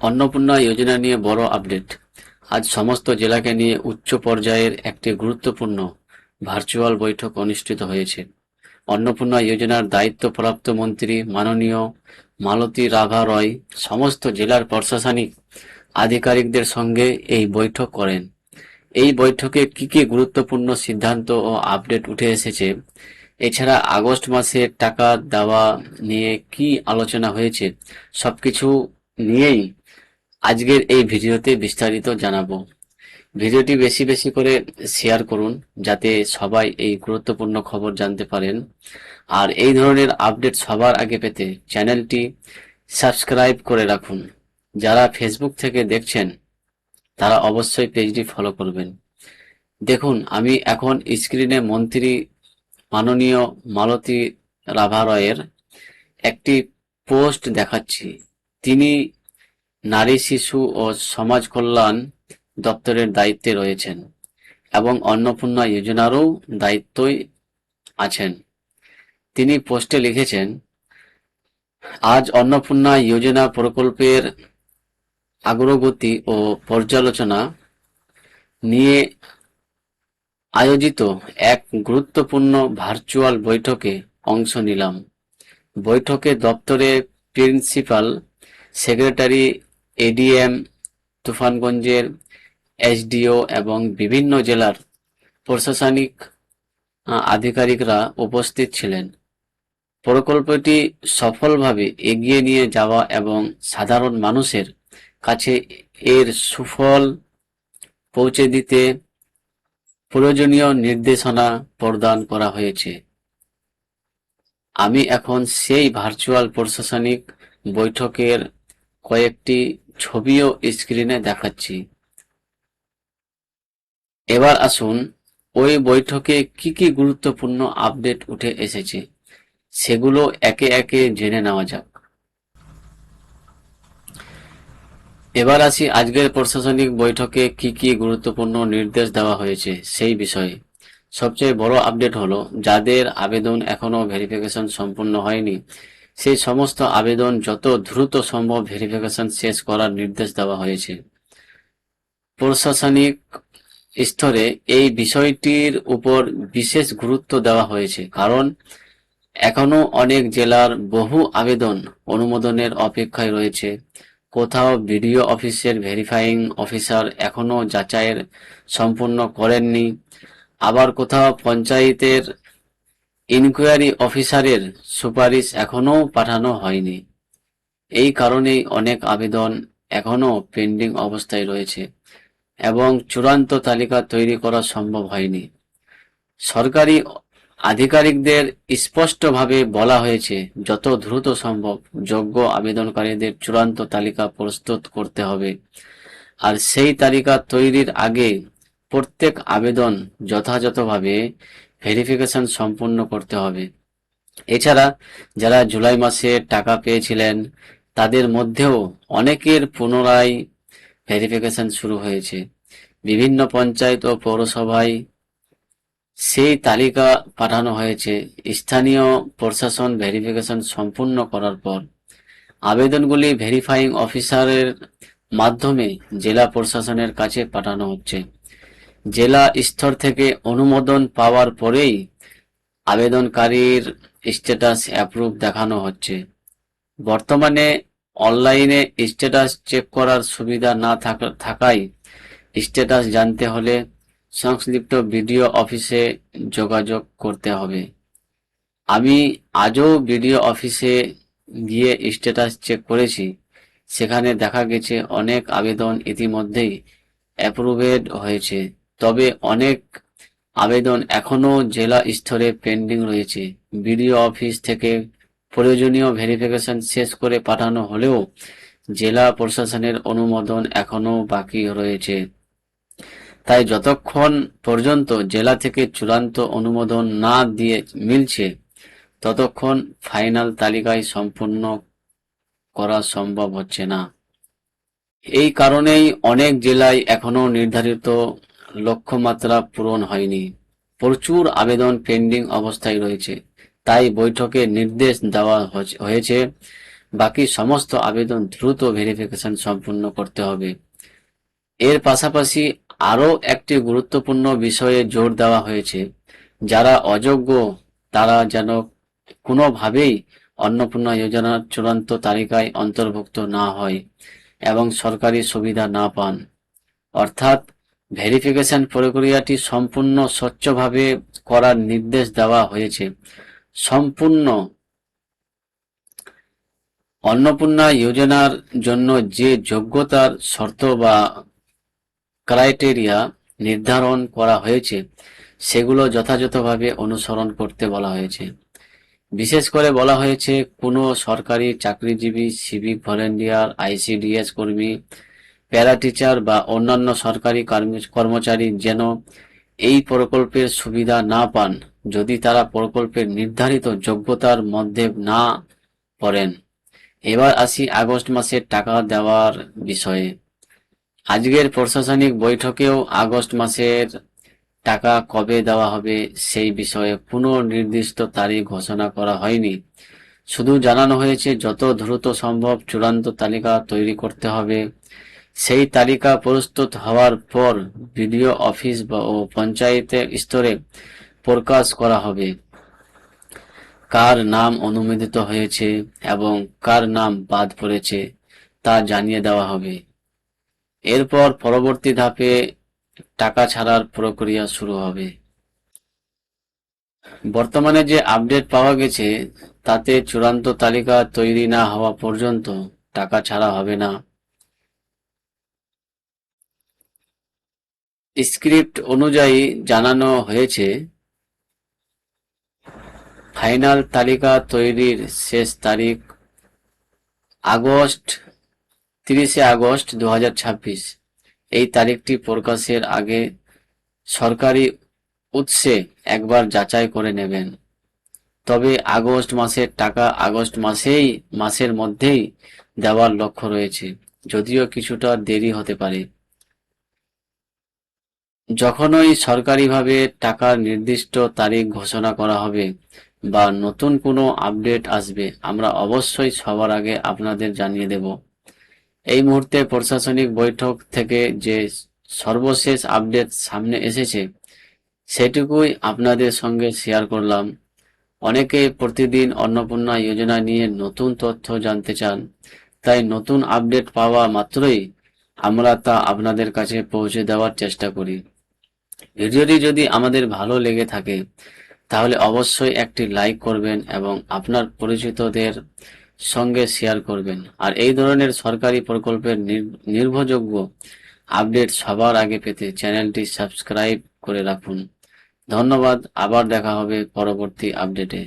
অন্নপূর্ণা যোজনা নিয়ে বড় আপডেট। আজ সমস্ত জেলাকে নিয়ে উচ্চ পর্যায়ের একটি গুরুত্বপূর্ণ ভার্চুয়াল বৈঠক অনুষ্ঠিত হয়েছে। অন্নপূর্ণা যোজনার দায়িত্বপ্রাপ্ত মন্ত্রী মাননীয় মালতী রাভা রয় সমস্ত জেলার প্রশাসনিক আধিকারিকদের সঙ্গে এই বৈঠক করেন। এই বৈঠকে কি কি গুরুত্বপূর্ণ সিদ্ধান্ত ও আপডেট উঠে এসেছে, এছাড়া আগস্ট মাসে টাকা দেওয়া নিয়ে কি আলোচনা হয়েছে, সবকিছু নিয়েই আজকের এই ভিডিওতে বিস্তারিত জানাবো। ভিডিওটি বেশি বেশি করে শেয়ার করুন যাতে সবাই এই গুরুত্বপূর্ণ খবর জানতে পারেন। আর এই ধরনের আপডেট সবার আগে পেতে চ্যানেলটি সাবস্ক্রাইব করে রাখুন। যারা ফেসবুক থেকে দেখছেন তারা অবশ্যই পেজটি ফলো করবেন। দেখুন, আমি এখন স্ক্রিনে মন্ত্রী মাননীয় মালতী রাভা রয়ের একটি পোস্ট দেখাচ্ছি। তিনি নারী, শিশু ও সমাজ কল্যাণ দপ্তরের দায়িত্বে রয়েছেন এবং অন্নপূর্ণা যোজনারও দায়িত্বই আছেন। তিনি পোস্টে লিখেছেন, আজ অন্নপূর্ণা যোজনা প্রকল্পের অগ্রগতি ও পর্যালোচনা নিয়ে আয়োজিত এক গুরুত্বপূর্ণ ভার্চুয়াল বৈঠকে অংশ নিলাম। বৈঠকে দপ্তরের প্রিন্সিপাল সেক্রেটারি, এডিএম, তুফানগঞ্জের এসডিও এবং বিভিন্ন জেলার প্রশাসনিক আধিকারিকরা উপস্থিত ছিলেন। প্রকল্পটি সফলভাবে এগিয়ে নিয়ে যাওয়া এবং সাধারণ মানুষের কাছে এর সুফল পৌঁছে দিতে প্রয়োজনীয় নির্দেশনা প্রদান করা হয়েছে। আমি এখন সেই ভার্চুয়াল প্রশাসনিক বৈঠকের কয়েকটি ছবিও স্ক্রিনে দেখাচ্ছি। এবার আসুন ওই বৈঠকে কি কি গুরুত্বপূর্ণ আপডেট উঠে এসেছে সেগুলো একে একে জেনে নেওয়া যাক। এবার আসি আজকের প্রশাসনিক বৈঠকে কি কি গুরুত্বপূর্ণ নির্দেশ দেওয়া হয়েছে সেই বিষয়ে। সবচেয়ে বড় আপডেট হলো, যাদের আবেদন এখনো ভেরিফিকেশন সম্পূর্ণ হয়নি সেই সমস্ত আবেদন যত দ্রুত সম্ভব ভেরিফিকেশন শেষ করার নির্দেশ দেওয়া হয়েছে। প্রশাসনিক স্তরে এই বিষয়টির উপর বিশেষ গুরুত্ব দেওয়া হয়েছে, কারণ এখনো অনেক জেলার বহু আবেদন অনুমোদনের অপেক্ষায় রয়েছে। কোথাও বিডিও অফিসের ভেরিফাইং অফিসার এখনো যাচাইয়ের সম্পূর্ণ করেননি, আবার কোথাও পঞ্চায়েতের ইনকোয়ারি অফিসারের সুপারিশ এখনো পাঠানো হয়নি। এই কারণেই অনেক আবেদন এখনো পেন্ডিং অবস্থায় রয়েছে এবং চূড়ান্ত তালিকা তৈরি করা সম্ভব হয়নি। সরকারি আধিকারিকদের স্পষ্টভাবে বলা হয়েছে, যত দ্রুত সম্ভব যোগ্য আবেদনকারীদের চূড়ান্ত তালিকা প্রস্তুত করতে হবে, আর সেই তালিকা তৈরির আগে প্রত্যেক আবেদন যথাযথভাবে ভেরিফিকেশন সম্পূর্ণ করতে হবে। এছাড়া যারা জুলাই মাসে টাকা পেয়েছিলেন তাদের মধ্যেও অনেকের পুনরায় ভেরিফিকেশন শুরু হয়েছে। বিভিন্ন পঞ্চায়েত ও পৌরসভায় সেই তালিকা পাঠানো হয়েছে। স্থানীয় প্রশাসন ভেরিফিকেশন সম্পূর্ণ করার পর আবেদনগুলি ভেরিফাইং অফিসারের মাধ্যমে জেলা প্রশাসনের কাছে পাঠানো হচ্ছে। জেলা স্তর থেকে অনুমোদন পাওয়ার পরেই আবেদনকারীর স্ট্যাটাস অ্যাপ্রুভ দেখানো হচ্ছে। বর্তমানে অনলাইনে স্ট্যাটাস চেক করার সুবিধা না থাকায় স্ট্যাটাস জানতে হলে সংশ্লিষ্ট বিডিও অফিসে যোগাযোগ করতে হবে। আমি আজও বিডিও অফিসে গিয়ে স্ট্যাটাস চেক করেছি, সেখানে দেখা গেছে অনেক আবেদন ইতিমধ্যেই অ্যাপ্রুভেড হয়েছে, তবে অনেক আবেদন এখনো জেলা স্তরে পেন্ডিং রয়েছে। বিডিও অফিস থেকে প্রয়োজনীয় ভেরিফিকেশন শেষ করে পাঠানো হলেও জেলা প্রশাসনের অনুমোদন এখনো বাকি রয়েছে। তাই যতক্ষণ পর্যন্ত জেলা থেকে চূড়ান্ত অনুমোদন না দিয়ে মিলছে ততক্ষণ ফাইনাল তালিকায় সম্পূর্ণ করা সম্ভব হচ্ছে না। এই কারণেই অনেক জেলায় এখনো নির্ধারিত লক্ষ্যমাত্রা পূরণ হয়নি। প্রচুর আবেদন পেন্ডিং অবস্থায় রয়েছে। তাই বৈঠকে নির্দেশ দেওয়া হয়েছে বাকি সমস্ত আবেদন দ্রুত ভেরিফিকেশন সম্পূর্ণ করতে হবে। এর পাশাপাশি আরও একটি গুরুত্বপূর্ণ বিষয়ে জোর দেওয়া হয়েছে, যারা অযোগ্য তারা যেন কোনোভাবেই অন্নপূর্ণা যোজনার চূড়ান্ত তালিকায় অন্তর্ভুক্ত না হয় এবং সরকারি সুবিধা না পান। অর্থাৎ ভেরিফিকেশন প্রক্রিয়াটি সম্পূর্ণ স্বচ্ছভাবে করার নির্দেশ দেওয়া হয়েছে। সম্পূর্ণ অন্নপূর্ণা যোজনার জন্য যে যোগ্যতার শর্ত বা ক্রাইটেরিয়া নির্ধারণ করা হয়েছে সেগুলো যথাযথভাবে অনুসরণ করতে বলা হয়েছে। বিশেষ করে বলা হয়েছে কোনো সরকারি চাকরিজীবী, সিভিক ভলেন্টিয়ার, আইসিডিএস কর্মী, প্যারা টিচার বা অন্যান্য সরকারি কর্মচারী যেন এই প্রকল্পের সুবিধা না পান যদি তারা প্রকল্পের নির্ধারিত যোগ্যতার মধ্যে না পড়েন। এবার আসি আগস্ট মাসের টাকা দেওয়ার বিষয়ে। আজকের প্রশাসনিক বৈঠকেও আগস্ট মাসের টাকা কবে দেওয়া হবে সেই বিষয়ে কোনো নির্দিষ্ট তারিখ ঘোষণা করা হয়নি। শুধু জানানো হয়েছে যত দ্রুত সম্ভব চূড়ান্ত তালিকা তৈরি করতে হবে। সেই তালিকা প্রস্তুত হওয়ার পর বিডিও অফিস ও পঞ্চায়েতের স্তরে প্রকাশ করা হবে। কার নাম অনুমোদিত হয়েছে এবং কার নাম বাদ পড়েছে তা জানিয়ে দেওয়া হবে। এরপর পরবর্তী ধাপে টাকা ছাড়ার প্রক্রিয়া শুরু হবে। বর্তমানে যে আপডেট পাওয়া গেছে তাতে চূড়ান্ত তালিকা তৈরি না হওয়া পর্যন্ত টাকা ছাড়া হবে না। স্ক্রিপ্ট অনুযায়ী জানানো হয়েছে ফাইনাল তালিকা তৈরির শেষ তারিখ 30শে আগস্ট 2026। এই তারিখটি প্রকাশের আগে সরকারি উৎসে একবার যাচাই করে নেবেন। তবে আগস্ট মাসের টাকা আগস্ট মাসের মধ্যেই দেওয়ার লক্ষ্য রয়েছে, যদিও কিছুটা দেরি হতে পারে। যখনই সরকারিভাবে টাকার নির্দিষ্ট তারিখ ঘোষণা করা হবে বা নতুন কোনো আপডেট আসবে আমরা অবশ্যই সবার আগে আপনাদের জানিয়ে দেব। এই মুহূর্তে প্রশাসনিক বৈঠক থেকে যে সর্বশেষ আপডেট সামনে এসেছে সেটুকুই আপনাদের সঙ্গে শেয়ার করলাম। অনেকে প্রতিদিন অন্নপূর্ণা যোজনা নিয়ে নতুন তথ্য জানতে চান, তাই নতুন আপডেট পাওয়া মাত্রই আমরা তা আপনাদের কাছে পৌঁছে দেওয়ার চেষ্টা করি। ভিডিওটি যদি আমাদের ভালো লেগে থাকে তাহলে অবশ্যই একটি লাইক করবেন এবং আপনার পরিচিতদের সঙ্গে শেয়ার করবেন। আর এই ধরনের সরকারি প্রকল্পের নির্ভরযোগ্য আপডেট সবার আগে পেতে চ্যানেলটি সাবস্ক্রাইব করে রাখুন। ধন্যবাদ। আবার দেখা হবে পরবর্তী আপডেটে।